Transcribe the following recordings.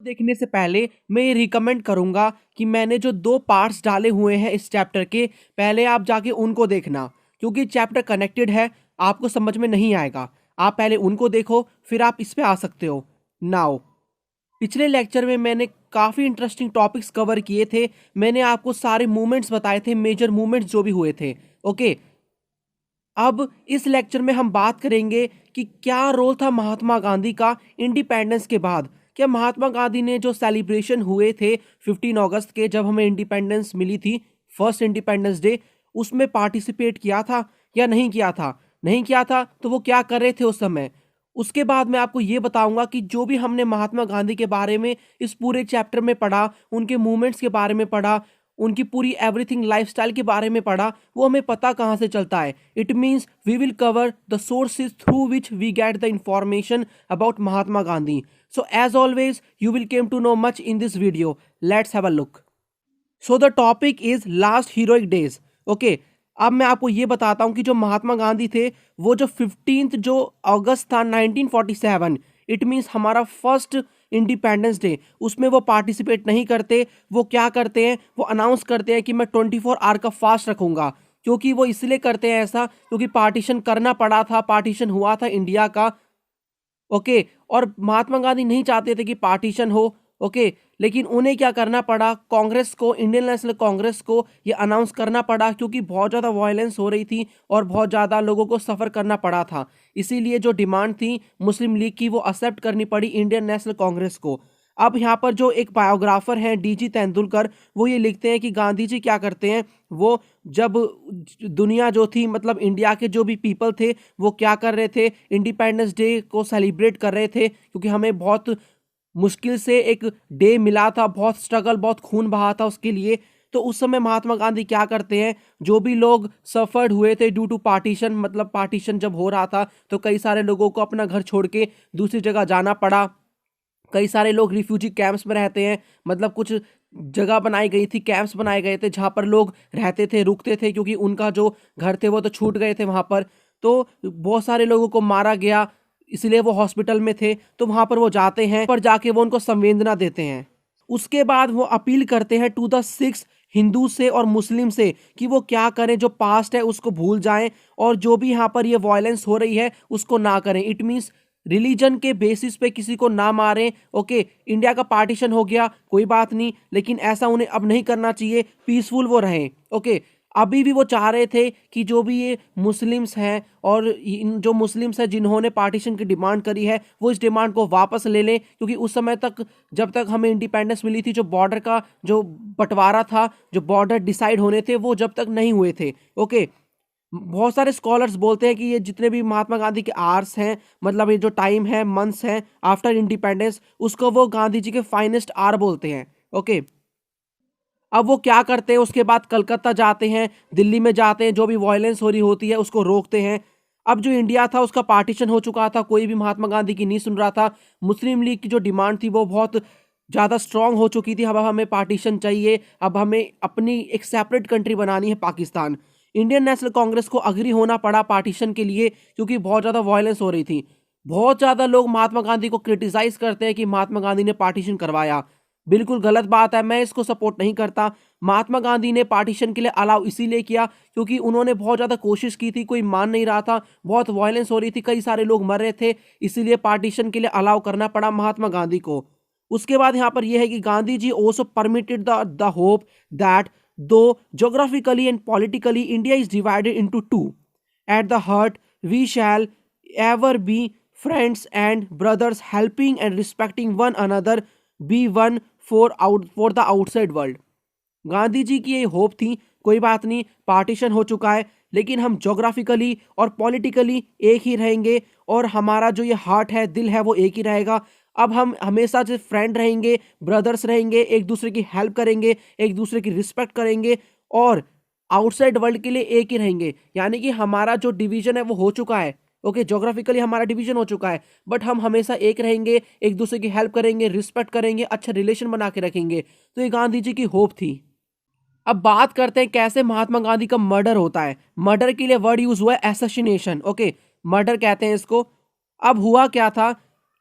देखने से पहले मैं ये रिकमेंड करूंगा कि मैंने जो 2 पार्ट्स डाले हुए हैं इस चैप्टर के, पहले आप जाके उनको देखना, क्योंकि चैप्टर कनेक्टेड है, आपको समझ में नहीं आएगा। आप पहले उनको देखो, फिर आप इस पे आ सकते हो। नाउ, पिछले लेक्चर में मैंने काफ़ी इंटरेस्टिंग टॉपिक्स कवर किए थे। मैंने आपको सारे मूवमेंट्स बताए थे, मेजर मूवमेंट्स जो भी हुए थे। ओके, अब इस लेक्चर में हम बात करेंगे कि क्या रोल था महात्मा गांधी का इंडिपेंडेंस के बाद। क्या महात्मा गांधी ने जो सेलिब्रेशन हुए थे 15 अगस्त के, जब हमें इंडिपेंडेंस मिली थी, फर्स्ट इंडिपेंडेंस डे, उसमें पार्टिसिपेट किया था या नहीं किया था? नहीं किया था तो वो क्या कर रहे थे उस समय? उसके बाद मैं आपको ये बताऊंगा कि जो भी हमने महात्मा गांधी के बारे में इस पूरे चैप्टर में पढ़ा, उनके मूवमेंट्स के बारे में पढ़ा, उनकी पूरी एवरीथिंग लाइफस्टाइल के बारे में पढ़ा, वो हमें पता कहाँ से चलता है। It means we will cover the sources through which we get the information about Mahatma Gandhi. So as always you will came to know much in this video. Let's have a look. So the topic is last heroic days. Okay, अब मैं आपको ये बताता हूँ कि जो महात्मा गांधी थे, वो जो 15 जो अगस्त था 1947, इट मीन्स हमारा फर्स्ट इंडिपेंडेंस डे, उसमें वो पार्टिसिपेट नहीं करते। वो क्या करते हैं, वो अनाउंस करते हैं कि मैं 24 आवर का फास्ट रखूंगा। क्योंकि वो इसलिए करते हैं ऐसा, क्योंकि पार्टीशन करना पड़ा था, पार्टीशन हुआ था इंडिया का। ओके, और महात्मा गांधी नहीं चाहते थे कि पार्टीशन हो। ओके, लेकिन उन्हें क्या करना पड़ा, कांग्रेस को, इंडियन नेशनल कांग्रेस को ये अनाउंस करना पड़ा, क्योंकि बहुत ज़्यादा वायलेंस हो रही थी और बहुत ज़्यादा लोगों को सफ़र करना पड़ा था। इसीलिए जो डिमांड थी मुस्लिम लीग की, वो एक्सेप्ट करनी पड़ी इंडियन नेशनल कांग्रेस को। अब यहाँ पर जो एक बायोग्राफर हैं डीजी तेंदुलकर, वो ये लिखते हैं कि गांधी जी क्या करते हैं, वो जब दुनिया जो थी, मतलब इंडिया के जो भी पीपल थे, वो क्या कर रहे थे, इंडिपेंडेंस डे को सेलिब्रेट कर रहे थे, क्योंकि हमें बहुत मुश्किल से एक डे मिला था, बहुत स्ट्रगल, बहुत खून बहा था उसके लिए। तो उस समय महात्मा गांधी क्या करते हैं, जो भी लोग सफर्ड हुए थे ड्यू टू पार्टीशन, मतलब पार्टीशन जब हो रहा था तो कई सारे लोगों को अपना घर छोड़ के दूसरी जगह जाना पड़ा। कई सारे लोग रिफ्यूजी कैंप्स में रहते हैं, मतलब कुछ जगह बनाई गई थी, कैंप्स बनाए गए थे जहाँ पर लोग रहते थे, रुकते थे, क्योंकि उनका जो घर थे वो तो छूट गए थे वहाँ पर। तो बहुत सारे लोगों को मारा गया, इसलिए वो हॉस्पिटल में थे। तो वहाँ पर वो जाते हैं, पर जाके वो उनको संवेदना देते हैं। उसके बाद वो अपील करते हैं टू द सिक्स हिंदू से और मुस्लिम से कि वो क्या करें, जो पास्ट है उसको भूल जाएं, और जो भी यहाँ पर ये वायलेंस हो रही है उसको ना करें। इट मीन्स रिलीजन के बेसिस पे किसी को ना मारें। ओके, इंडिया का पार्टीशन हो गया, कोई बात नहीं, लेकिन ऐसा उन्हें अब नहीं करना चाहिए, पीसफुल वो रहें। ओके, अभी भी वो चाह रहे थे कि जो भी ये मुस्लिम्स हैं और इन जो मुस्लिम्स हैं जिन्होंने पार्टीशन की डिमांड करी है, वो इस डिमांड को वापस ले लें, क्योंकि उस समय तक, जब तक हमें इंडिपेंडेंस मिली थी, जो बॉर्डर का जो बंटवारा था, जो बॉर्डर डिसाइड होने थे, वो जब तक नहीं हुए थे। ओके, बहुत सारे स्कॉलर्स बोलते हैं कि ये जितने भी महात्मा गांधी के आवर्स हैं, मतलब ये जो टाइम है, मंथ्स हैं आफ्टर इंडिपेंडेंस, उसको वो गांधी जी के फाइनेस्ट आवर बोलते हैं। ओके, अब वो क्या करते हैं, उसके बाद कलकत्ता जाते हैं, दिल्ली में जाते हैं, जो भी वायलेंस हो रही होती है उसको रोकते हैं। अब जो इंडिया था उसका पार्टीशन हो चुका था, कोई भी महात्मा गांधी की नहीं सुन रहा था। मुस्लिम लीग की जो डिमांड थी वो बहुत ज़्यादा स्ट्रांग हो चुकी थी। अब हमें पार्टीशन चाहिए, अब हमें अपनी एक सेपरेट कंट्री बनानी है, पाकिस्तान। इंडियन नेशनल कांग्रेस को अग्री होना पड़ा पार्टीशन के लिए, क्योंकि बहुत ज़्यादा वायलेंस हो रही थी। बहुत ज़्यादा लोग महात्मा गांधी को क्रिटिसाइज करते हैं कि महात्मा गांधी ने पार्टीशन करवाया। बिल्कुल गलत बात है, मैं इसको सपोर्ट नहीं करता। महात्मा गांधी ने पार्टीशन के लिए अलाउ इसीलिए किया क्योंकि उन्होंने बहुत ज़्यादा कोशिश की थी, कोई मान नहीं रहा था, बहुत वायलेंस हो रही थी, कई सारे लोग मर रहे थे, इसीलिए पार्टीशन के लिए अलाउ करना पड़ा महात्मा गांधी को। उसके बाद यहाँ पर यह है कि Gandhi ji also permitted the hope that though geographically and politically India is divided into two, at the heart we shall ever be friends and brothers, helping and respecting one another, be one for the outside world। Gandhi ji की ये hope थी, कोई बात नहीं, partition हो चुका है, लेकिन हम जोग्राफिकली और पॉलिटिकली एक ही रहेंगे, और हमारा जो ये हार्ट है, दिल है, वो एक ही रहेगा। अब हम हमेशा से फ्रेंड रहेंगे, ब्रदर्स रहेंगे, एक दूसरे की हेल्प करेंगे, एक दूसरे की रिस्पेक्ट करेंगे, और आउटसाइड वर्ल्ड के लिए एक ही रहेंगे। यानी कि हमारा जो डिवीजन है वो हो चुका है। ओके, जोग्राफिकली हमारा डिवीजन हो चुका है, बट हम हमेशा एक रहेंगे, एक दूसरे की हेल्प करेंगे, रिस्पेक्ट करेंगे, अच्छा रिलेशन बना के रखेंगे। तो ये गांधी जी की होप थी। अब बात करते हैं कैसे महात्मा गांधी का मर्डर होता है। मर्डर के लिए वर्ड यूज हुआ है एसेसिनेशन। ओके, मर्डर कहते हैं इसको। अब हुआ क्या था,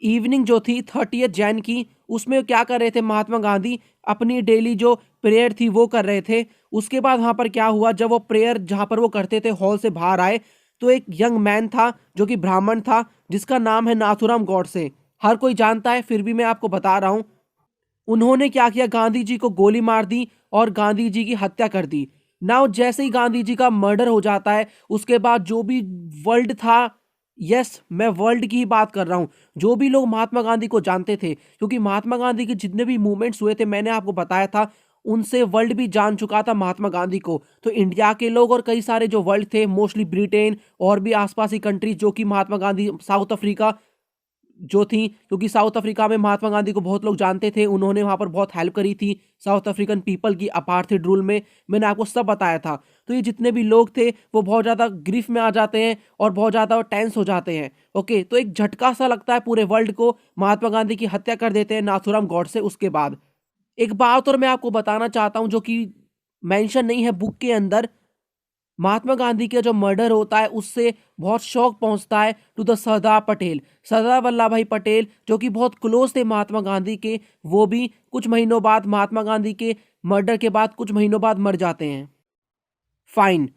इवनिंग जो थी 30 जैन की, उसमें क्या कर रहे थे महात्मा गांधी, अपनी डेली जो प्रेयर थी वो कर रहे थे। उसके बाद वहां पर क्या हुआ, जब वो प्रेयर जहां पर वो करते थे हॉल से बाहर आए तो एक यंग मैन था जो कि ब्राह्मण था, जिसका नाम है नाथूराम गॉडसे। हर कोई जानता है, फिर भी मैं आपको बता रहा हूं। उन्होंने क्या किया, गांधी जी को गोली मार दी और गांधी जी की हत्या कर दी। नाउ जैसे ही गांधी जी का मर्डर हो जाता है, उसके बाद जो भी वर्ल्ड था, यस मैं वर्ल्ड की ही बात कर रहा हूं, जो भी लोग महात्मा गांधी को जानते थे, क्योंकि महात्मा गांधी के जितने भी मूवमेंट्स हुए थे मैंने आपको बताया था, उनसे वर्ल्ड भी जान चुका था महात्मा गांधी को। तो इंडिया के लोग और कई सारे जो वर्ल्ड थे, मोस्टली ब्रिटेन और भी आसपास की कंट्रीज जो कि महात्मा गांधी, साउथ अफ्रीका जो थी, क्योंकि साउथ अफ्रीका में महात्मा गांधी को बहुत लोग जानते थे, उन्होंने वहां पर बहुत हेल्प करी थी साउथ अफ्रीकन पीपल की अपार्थाइड रूल में, मैंने आपको सब बताया था। तो ये जितने भी लोग थे वो बहुत ज़्यादा ग्रीफ में आ जाते हैं और बहुत ज़्यादा टेंस हो जाते हैं। ओके, तो एक झटका सा लगता है पूरे वर्ल्ड को, महात्मा गांधी की हत्या कर देते हैं नाथूराम गॉडसे। उसके बाद एक बात और मैं आपको बताना चाहता हूं जो कि मेंशन नहीं है बुक के अंदर, महात्मा गांधी का जो मर्डर होता है उससे बहुत शौक पहुंचता है टू द सरदार पटेल, सरदार वल्लभ भाई पटेल जो कि बहुत क्लोज थे महात्मा गांधी के। वो भी कुछ महीनों बाद, महात्मा गांधी के मर्डर के बाद कुछ महीनों बाद मर जाते हैं। फाइन,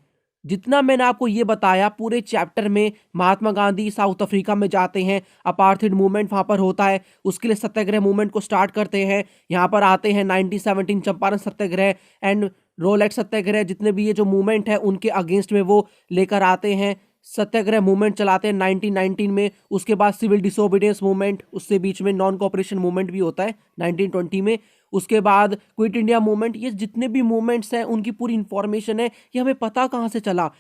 जितना मैंने आपको ये बताया पूरे चैप्टर में, महात्मा गांधी साउथ अफ्रीका में जाते हैं, अपार्थाइड मूवमेंट वहां पर होता है, उसके लिए सत्याग्रह मूवमेंट को स्टार्ट करते हैं, यहाँ पर आते हैं 1917 चंपारण सत्याग्रह एंड रोलेट सत्याग्रह, जितने भी ये जो मूवमेंट है उनके अगेंस्ट में वो लेकर आते हैं, सत्याग्रह मूवमेंट चलाते हैं 1919 में। उसके बाद सिविल डिसोबीडियंस मूवमेंट, उससे बीच में नॉन कोऑपरेशन मूवमेंट भी होता है 1920 में। उसके बाद क्विट इंडिया मूवमेंट। ये जितने भी मूवमेंट्स हैं उनकी पूरी इंफॉर्मेशन है, ये हमें पता कहाँ से चला।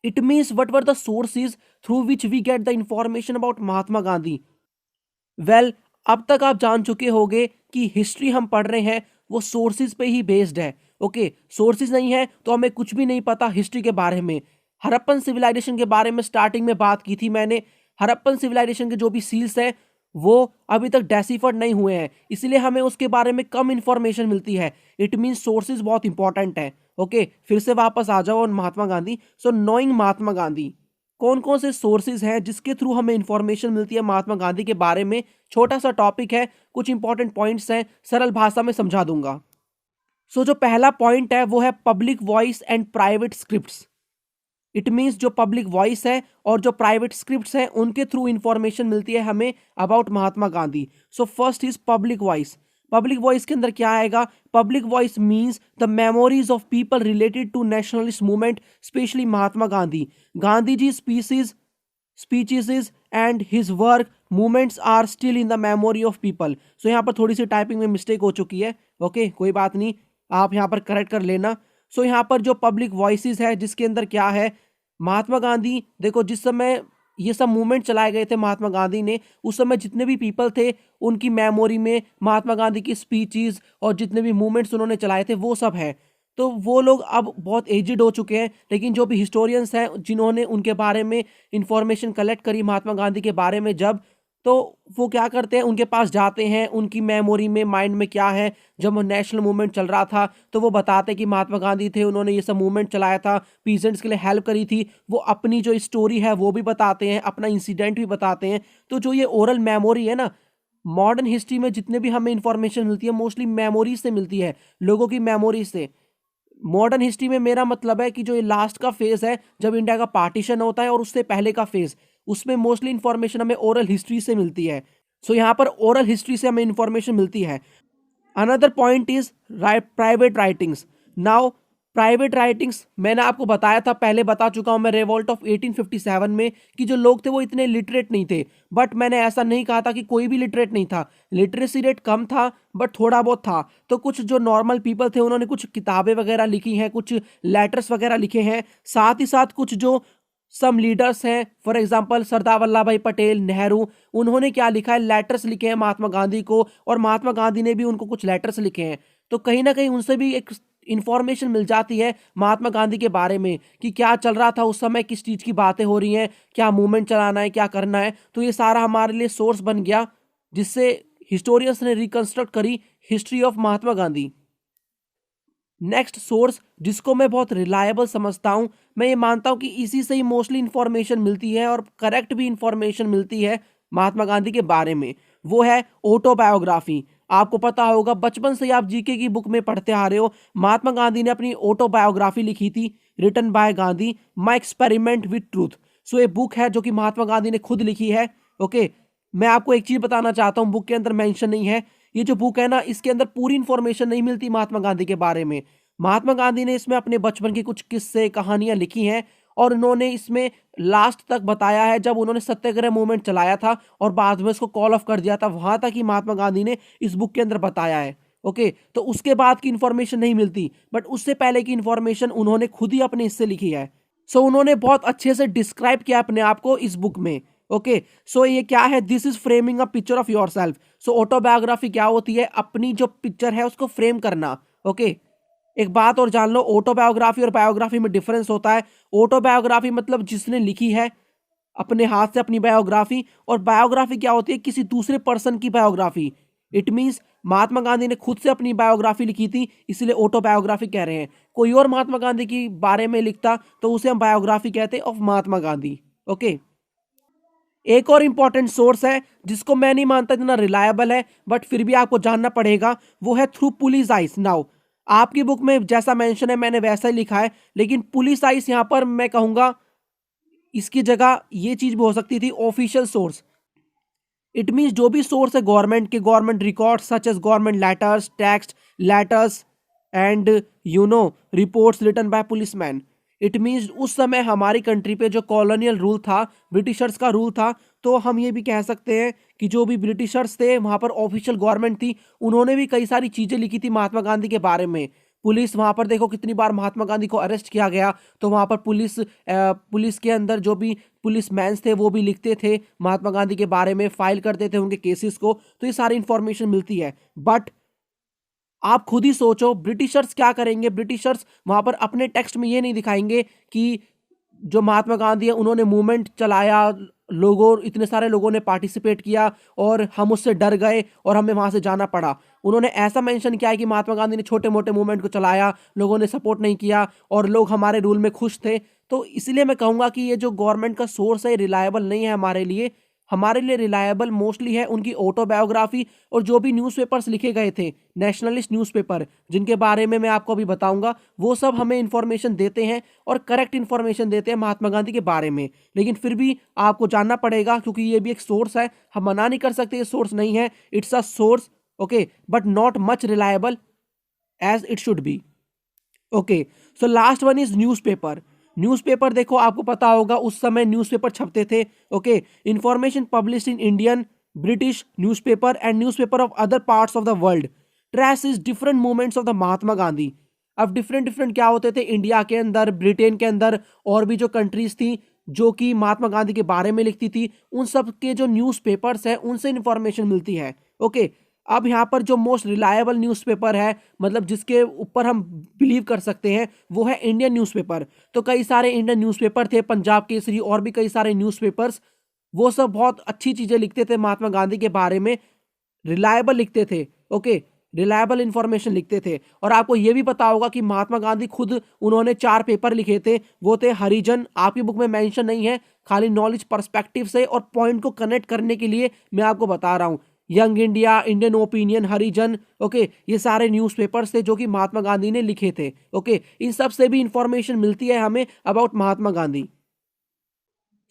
It means what were the sources through which we get the information about Mahatma Gandhi. Well, अब तक आप जान चुके होंगे कि हिस्ट्री हम पढ़ रहे हैं वो सोर्सेज पे ही बेस्ड है। ओके, सोर्सेज नहीं है तो हमें कुछ भी नहीं पता हिस्ट्री के बारे में। हड़प्पन सिविलाइजेशन के बारे में स्टार्टिंग में बात की थी मैंने। हड़प्पन सिविलाइजेशन के जो भी सील्स हैं वो अभी तक डेसिफर्ड नहीं हुए हैं, इसलिए हमें उसके बारे में कम इंफॉर्मेशन मिलती है। इट मीन्स सोर्सेज बहुत इंपॉर्टेंट है। ओके, फिर से वापस आ जाओ महात्मा गांधी। सो नोइंग महात्मा गांधी, कौन कौन से सोर्सेज हैं जिसके थ्रू हमें इंफॉर्मेशन मिलती है महात्मा गांधी के बारे में। छोटा सा टॉपिक है, कुछ इंपॉर्टेंट पॉइंट्स हैं, सरल भाषा में समझा दूंगा। सो जो पहला पॉइंट है वो है public voice and private scripts. It means जो पब्लिक वॉइस है और जो प्राइवेट स्क्रिप्ट्स हैं उनके थ्रू इंफॉर्मेशन मिलती है हमें about Mahatma Gandhi. So first is public voice. Public voice के अंदर क्या आएगा, public voice means the memories of people related to nationalist movement, specially Mahatma Gandhi. Gandhi ji speeches and his work movements are still in the memory of people. So यहाँ पर थोड़ी सी typing में mistake हो चुकी है। ओके, कोई बात नहीं, आप यहाँ पर करेक्ट कर लेना। सो यहाँ पर जो पब्लिक वॉइसेस है जिसके अंदर क्या है, महात्मा गांधी, देखो जिस समय ये सब मूवमेंट चलाए गए थे महात्मा गांधी ने, उस समय जितने भी पीपल थे उनकी मेमोरी में महात्मा गांधी की स्पीचेस और जितने भी मूवमेंट्स उन्होंने चलाए थे वो सब है। तो वो लोग अब बहुत एजिड हो चुके हैं, लेकिन जो भी हिस्टोरियंस हैं जिन्होंने उनके बारे में इंफॉर्मेशन कलेक्ट करी महात्मा गांधी के बारे में, जब तो वो क्या करते हैं, उनके पास जाते हैं, उनकी मेमोरी में, माइंड में क्या है, जब वो नेशनल मूवमेंट चल रहा था तो वो बताते कि महात्मा गांधी थे, उन्होंने ये सब मूवमेंट चलाया था, पीजेंट्स के लिए हेल्प करी थी। वो अपनी जो स्टोरी है वो भी बताते हैं, अपना इंसिडेंट भी बताते हैं। तो जो ये ओरल मेमोरी है ना, मॉडर्न हिस्ट्री में जितने भी हमें इंफॉर्मेशन मिलती है मोस्टली मेमोरीज से मिलती है, लोगों की मेमोरी से। मॉडर्न हिस्ट्री में मेरा मतलब है कि जो ये लास्ट का फेज है जब इंडिया का पार्टीशन होता है और उससे पहले का फेज, उसमें मोस्टली इंफॉर्मेशन हमें ओरल हिस्ट्री से मिलती है। सो यहाँ पर ओरल हिस्ट्री से हमें इंफॉर्मेशन मिलती है। Another point is private writings. Now private writings मैंने आपको बताया था, पहले बता चुका हूं मैं रिवॉल्ट ऑफ 1857 में, कि जो लोग थे वो इतने लिटरेट नहीं थे। बट मैंने ऐसा नहीं कहा था कि कोई भी लिटरेट नहीं था, लिटरेसी रेट कम था बट थोड़ा बहुत था। तो कुछ जो नॉर्मल पीपल थे उन्होंने कुछ किताबें वगैरह लिखी हैं, कुछ लेटर्स वगैरह लिखे हैं। साथ ही साथ कुछ जो सम लीडर्स हैं, फॉर एग्जाम्पल सरदार वल्लभ भाई पटेल, नेहरू, उन्होंने क्या लिखा है, लेटर्स लिखे हैं महात्मा गांधी को, और महात्मा गांधी ने भी उनको कुछ लेटर्स लिखे हैं। तो कहीं ना कहीं उनसे भी एक इंफॉर्मेशन मिल जाती है महात्मा गांधी के बारे में कि क्या चल रहा था उस समय, किस चीज़ की बातें हो रही हैं, क्या मूवमेंट चलाना है, क्या करना है। तो ये सारा हमारे लिए सोर्स बन गया जिससे हिस्टोरियंस ने रिकंस्ट्रक्ट करी history of Mahatma Gandhi. Next source जिसको मैं बहुत रिलायबल समझता हूं, मैं ये मानता हूं कि इसी से ही मोस्टली इंफॉर्मेशन मिलती है और करेक्ट भी इंफॉर्मेशन मिलती है महात्मा गांधी के बारे में, वो है ऑटोबायोग्राफी। आपको पता होगा बचपन से ही आप जीके की बुक में पढ़ते आ रहे हो, महात्मा गांधी ने अपनी ऑटोबायोग्राफी लिखी थी, written by Gandhi, my experiment with truth. So ये बुक है जो कि महात्मा गांधी ने खुद लिखी है। ओके, मैं आपको एक चीज बताना चाहता हूँ, बुक के अंदर मेंशन नहीं है, ये जो बुक है ना इसके अंदर पूरी इंफॉर्मेशन नहीं मिलती महात्मा गांधी के बारे में। महात्मा गांधी ने इसमें अपने बचपन की कुछ किस्से कहानियां लिखी हैं और उन्होंने इसमें लास्ट तक बताया है जब उन्होंने सत्याग्रह मूवमेंट चलाया था और बाद में इसको कॉल ऑफ कर दिया था, वहां तक ही महात्मा गांधी ने इस बुक के अंदर बताया है। ओके, तो उसके बाद की इंफॉर्मेशन नहीं मिलती, बट उससे पहले की इंफॉर्मेशन उन्होंने खुद ही अपने हिस्से लिखी है। सो उन्होंने बहुत अच्छे से डिस्क्राइब किया अपने आप को इस बुक में। ओके, सो ये क्या है, this is framing a picture of your self. So autobiography क्या होती है, अपनी जो पिक्चर है उसको फ्रेम करना। ओके, एक बात और जान लो, ऑटोबायोग्राफी और बायोग्राफी में डिफरेंस होता है। ऑटोबायोग्राफी मतलब जिसने लिखी है अपने हाथ से अपनी बायोग्राफी, और बायोग्राफी क्या होती है, किसी दूसरे पर्सन की biography. It means Mahatma Gandhi ने खुद से अपनी बायोग्राफी लिखी थी, इसलिए ऑटोबायोग्राफी कह रहे हैं। कोई और महात्मा गांधी की बारे में लिखता तो उसे हम बायोग्राफी कहते ऑफ महात्मा गांधी। ओके, एक और इंपॉर्टेंट सोर्स है जिसको मैं नहीं मानता इतना रिलायबल है, बट फिर भी आपको जानना पड़ेगा, वो है थ्रू पुलिस आइस। नाउ आपकी बुक में जैसा मेंशन है मैंने वैसा ही लिखा है, लेकिन पुलिस आइस यहां पर मैं कहूंगा इसकी जगह ये चीज भी हो सकती थी ऑफिशियल सोर्स। इट मीन्स जो भी सोर्स है गवर्नमेंट के, government record such as government letters, text letters and reports written by policeman. It means उस समय हमारी कंट्री पे जो कॉलोनियल रूल था, ब्रिटिशर्स का रूल था, तो हम ये भी कह सकते हैं कि जो भी ब्रिटिशर्स थे वहां पर ऑफिशियल गवर्नमेंट थी, उन्होंने भी कई सारी चीजें लिखी थी महात्मा गांधी के बारे में। पुलिस वहां पर देखो कितनी बार महात्मा गांधी को अरेस्ट किया गया, तो वहां पर पुलिस के अंदर जो भी पुलिस मैंस थे वो भी लिखते थे महात्मा गांधी के बारे में, फाइल करते थे उनके केसेस को, तो ये सारी इंफॉर्मेशन मिलती है। बट आप खुद ही सोचो ब्रिटिशर्स क्या करेंगे, ब्रिटिशर्स वहां पर अपने टेक्स्ट में ये नहीं दिखाएंगे कि जो महात्मा गांधी है उन्होंने मूवमेंट चलाया, लोगों इतने सारे लोगों ने पार्टिसिपेट किया और हम उससे डर गए और हमें वहां से जाना पड़ा। उन्होंने ऐसा मेंशन किया है कि महात्मा गांधी ने छोटे मोटे मूवमेंट को चलाया, लोगों ने सपोर्ट नहीं किया और लोग हमारे रूल में खुश थे। तो इसलिए मैं कहूंगा कि ये जो गवर्नमेंट का सोर्स है रिलायबल नहीं है हमारे लिए। हमारे लिए रिलायबल मोस्टली है उनकी ऑटोबायोग्राफी और जो भी न्यूज़पेपर्स लिखे गए थे, नेशनलिस्ट न्यूज़पेपर जिनके बारे में मैं आपको अभी बताऊंगा, वो सब हमें इंफॉर्मेशन देते हैं और करेक्ट इंफॉर्मेशन देते हैं महात्मा गांधी के बारे में। लेकिन फिर भी आपको जानना पड़ेगा क्योंकि ये भी एक सोर्स है, हम मना नहीं कर सकते ये सोर्स नहीं है, it's a source. Okay, but not much reliable as it should be. Okay, so last one is newspaper. Newspaper देखो आपको पता होगा उस समय न्यूज़पेपर छपते थे। Okay, information publish in Indian, British newspaper and newspaper of other parts of the world trace is different movements of the Mahatma Gandhi. अब different different क्या होते थे, इंडिया के अंदर, ब्रिटेन के अंदर और भी जो कंट्रीज थी जो कि महात्मा गांधी के बारे में लिखती थी, उन सब के जो न्यूज़पेपर्स है उनसे इंफॉर्मेशन मिलती है। ओके, अब यहाँ पर जो मोस्ट रिलायबल न्यूज़पेपर है, मतलब जिसके ऊपर हम बिलीव कर सकते हैं, वो है इंडियन न्यूज़पेपर। तो कई सारे इंडियन न्यूज़पेपर थे, पंजाब केसरी और भी कई सारे न्यूज़पेपर्स, वो सब बहुत अच्छी चीज़ें लिखते थे महात्मा गांधी के बारे में, रिलायबल लिखते थे। ओके, रिलायबल इंफॉर्मेशन लिखते थे। और आपको ये भी पता होगा कि महात्मा गांधी खुद उन्होंने 4 पेपर लिखे थे, वो थे हरिजन, आपकी बुक में मेंशन नहीं है, खाली नॉलेज पर्सपेक्टिव से और पॉइंट को कनेक्ट करने के लिए मैं आपको बता रहा हूँ। यंग इंडिया, इंडियन ओपिनियन, हरिजन, ओके, ये सारे न्यूज़पेपर्स थे जो कि महात्मा गांधी ने लिखे थे। ओके, इन सब से भी इंफॉर्मेशन मिलती है हमें अबाउट महात्मा गांधी।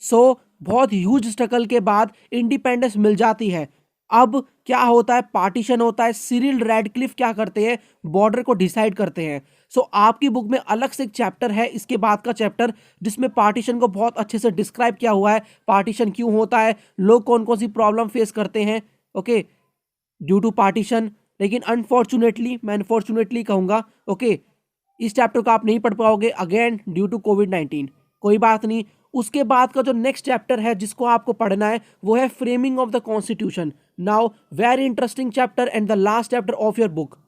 सो बहुत ह्यूज स्ट्रगल के बाद इंडिपेंडेंस मिल जाती है। अब क्या होता है, पार्टीशन होता है। सिरिल रैडक्लिफ क्या करते हैं, बॉर्डर को डिसाइड करते हैं। सो आपकी बुक में अलग से एक चैप्टर है, इसके बाद का चैप्टर, जिसमें पार्टीशन को बहुत अच्छे से डिस्क्राइब किया हुआ है, पार्टीशन क्यों होता है, लोग कौन कौन सी प्रॉब्लम फेस करते हैं, ओके, ड्यू टू पार्टीशन। लेकिन अनफॉर्चुनेटली, मैं अनफॉर्चुनेटली कहूंगा, ओके, इस चैप्टर को आप नहीं पढ़ पाओगे अगेन ड्यू टू कोविड-19। कोई बात नहीं, उसके बाद का जो नेक्स्ट चैप्टर है जिसको आपको पढ़ना है वो है framing of the constitution. Now very interesting chapter and the last chapter of your book.